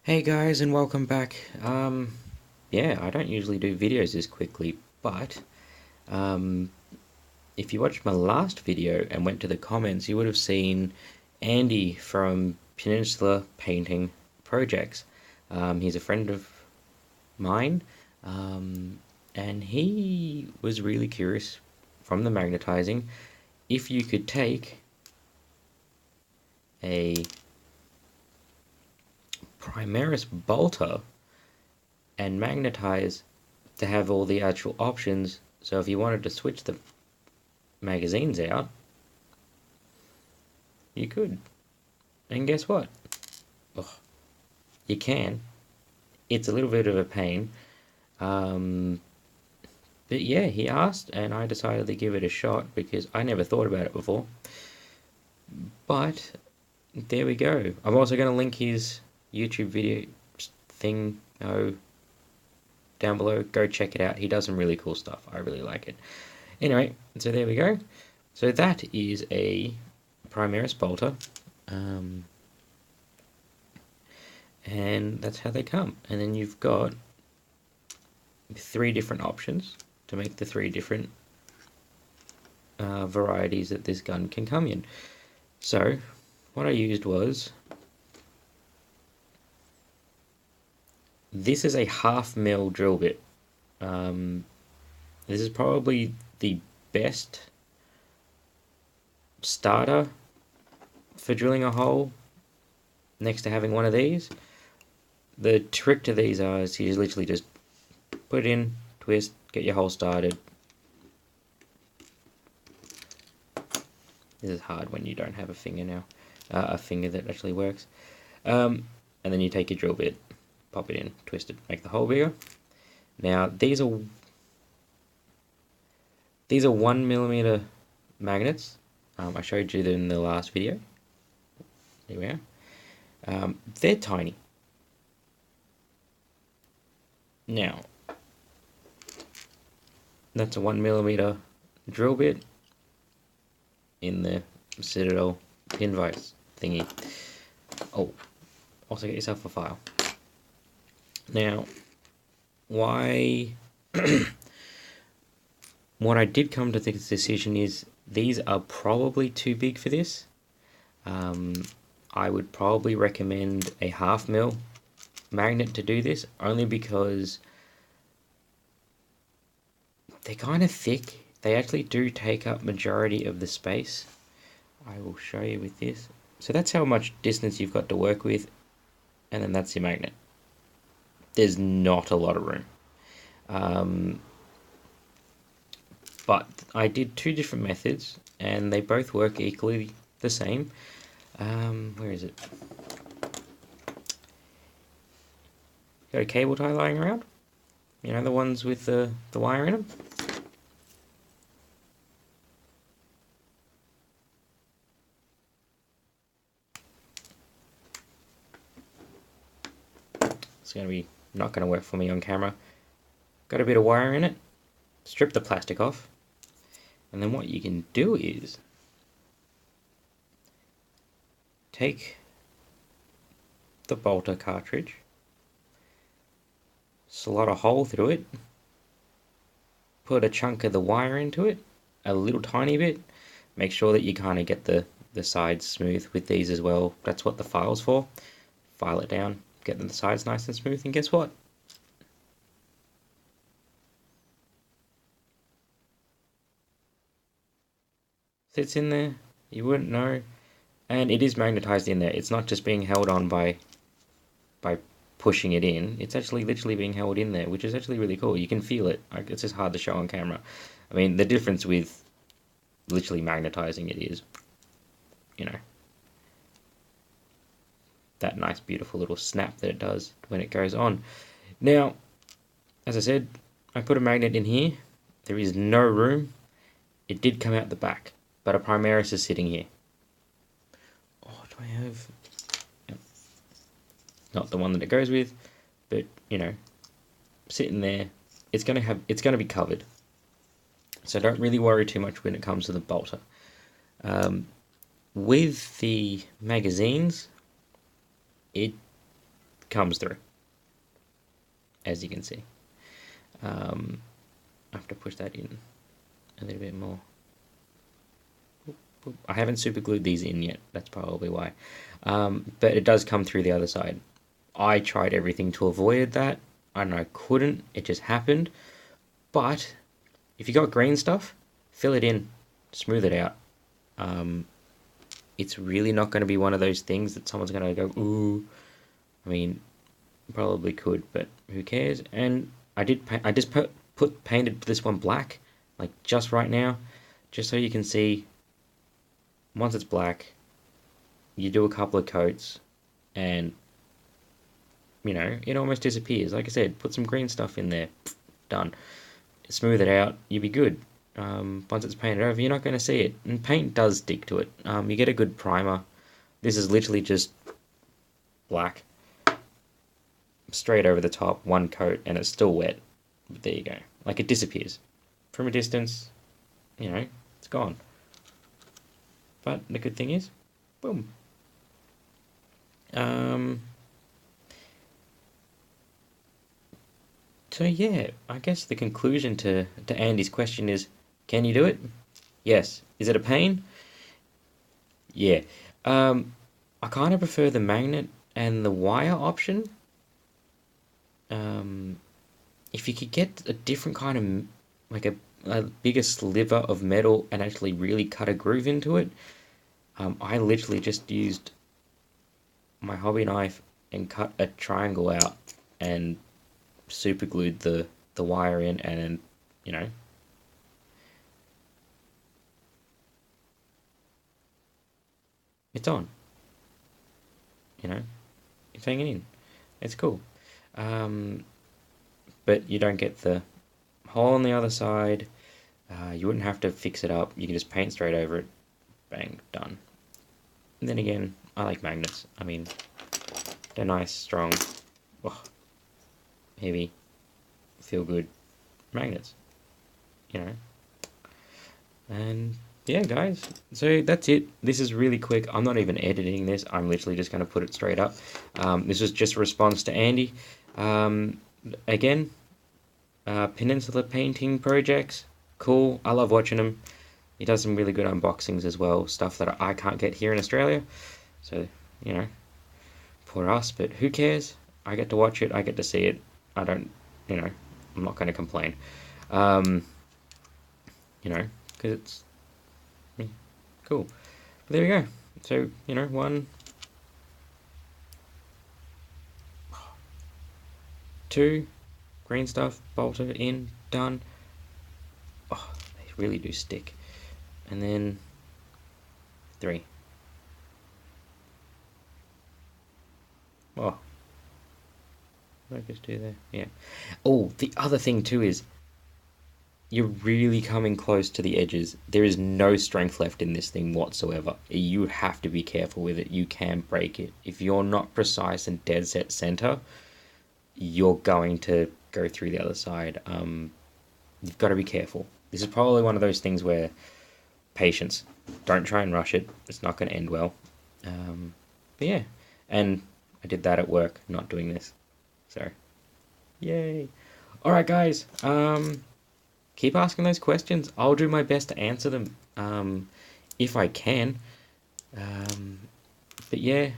Hey guys, and welcome back. Yeah, I don't usually do videos this quickly, but um, if you watched my last video and went to the comments, you would have seen Andy from Peninsula Painting Projects. He's a friend of mine, um, and he was really curious from the magnetizing if you could take a primaris bolter and magnetize to have all the actual options. So if you wanted to switch the magazines out, you could. And guess what? Ugh, you can. It's a little bit of a pain. Um, but yeah, he asked, and I decided to give it a shot because I never thought about it before. But there we go. I'm also going to link his YouTube video thing down below. Go check it out. He does some really cool stuff. I really like it. Anyway, so there we go. So that is a primaris bolter, um, and that's how they come. And then you've got three different options to make the three different varieties that this gun can come in. So what I used was, this is a 1/2 mil drill bit. This is probably the best starter for drilling a hole next to having one of these. The trick to these is you literally just put it in, twist, get your hole started. This is hard when you don't have a finger now, a finger that actually works. And then you take your drill bit, pop it in, twist it, make the hole bigger. Now these are 1mm magnets. I showed you them in the last video. There we are. They're tiny. Now, that's a 1mm drill bit in the Citadel pin vise thingy. Oh, also get yourself a file. Now, why? What I did come to this decision is these are probably too big for this. I would probably recommend a 1/2 mil magnet to do this, only because they're kind of thick. They actually do take up majority of the space. I will show you with this. So that's how much distance you've got to work with, and then that's your magnet. There's not a lot of room. But I did two different methods, and they both work equally the same. Where is it? Got a cable tie lying around? You know, the ones with the wire in them? It's going to be not going to work for me on camera. Got a bit of wire in it. Strip the plastic off. And then what you can do is take the bolter cartridge, slot a hole through it, put a chunk of the wire into it, a little tiny bit. Make sure that you kind of get the sides smooth with these as well. That's what the file's for. File it down, get the sides nice and smooth, and guess what? Sits in there, you wouldn't know. And it is magnetized in there. It's not just being held on by pushing it in. It's actually literally being held in there, which is actually really cool. You can feel it. It's just hard to show on camera. I mean, the difference with literally magnetizing it is, you know, that nice beautiful little snap that it does when it goes on. Now, as I said, I put a magnet in here. There is no room. It did come out the back, but a primaris is sitting here. Oh, do I have... Yep. Not the one that it goes with, but, you know, sitting there. It's going to be covered. So don't really worry too much when it comes to the bolter. With the magazines, it comes through, as you can see. I have to push that in a little bit more. I haven't super glued these in yet, that's probably why. But it does come through the other side. I tried everything to avoid that, and I couldn't, it just happened. But if you got green stuff, fill it in, smooth it out. It's really not going to be one of those things that someone's going to go, ooh. I mean, probably could, but who cares? And I just painted this one black, like just right now, just so you can see. Once it's black, you do a couple of coats, and you know it almost disappears. Like I said, put some green stuff in there, done. Smooth it out, you'll be good. Once it's painted over, you're not going to see it, and paint does stick to it. You get a good primer. This is literally just black, straight over the top, one coat, and it's still wet. But there you go. Like, it disappears from a distance. You know, it's gone. But the good thing is, boom. So yeah, I guess the conclusion to Andy's question is, can you do it? Yes. Is it a pain? Yeah. I kind of prefer the magnet and the wire option. If you could get a different kind of, like a bigger sliver of metal and actually really cut a groove into it, I literally just used my hobby knife and cut a triangle out and super glued the wire in, and you know, it's on. You know, it's hanging in. It's cool. Um, but you don't get the hole on the other side. You wouldn't have to fix it up. You can just paint straight over it. Bang, done. And then again, I like magnets. I mean, they're nice, strong, oh, heavy, feel good magnets, you know. And yeah, guys, so that's it. This is really quick. I'm not even editing this. I'm literally just going to put it straight up. This was just a response to Andy. Again, Peninsula Painting Projects, cool. I love watching him. He does some really good unboxings as well, stuff that I can't get here in Australia. So, you know, poor us, but who cares? I get to watch it, I get to see it. I don't, you know, I'm not going to complain. You know, because it's cool. But there we go. So, you know, one, two, green stuff, bolted in, done. Oh, they really do stick. And then three. Oh, what did I just do there? Yeah. Oh, the other thing too is you're really coming close to the edges. There is no strength left in this thing whatsoever. You have to be careful with it. You can break it. If you're not precise and dead set center, you're going to go through the other side. You've got to be careful. This is probably one of those things where patience. Don't try and rush it. It's not going to end well. But yeah, and I did that at work, not doing this. So, yay. All right, guys. Keep asking those questions. I'll do my best to answer them if I can. But yeah,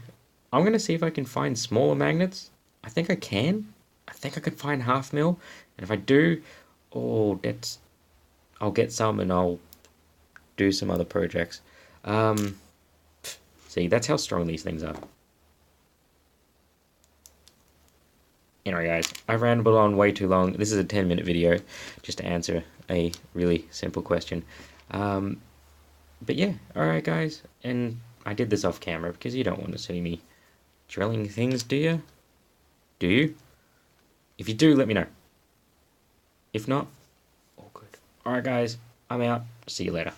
I'm going to see if I can find smaller magnets. I think I can. I think I could find 1/2 mil. And if I do, oh, I'll get some and I'll do some other projects. See, that's how strong these things are. Anyway, guys, I've rambled on way too long. This is a 10-minute video just to answer a really simple question. But yeah, alright, guys. And I did this off camera because you don't want to see me drilling things, do you? Do you? If you do, let me know. If not, all good. Alright, guys, I'm out. See you later.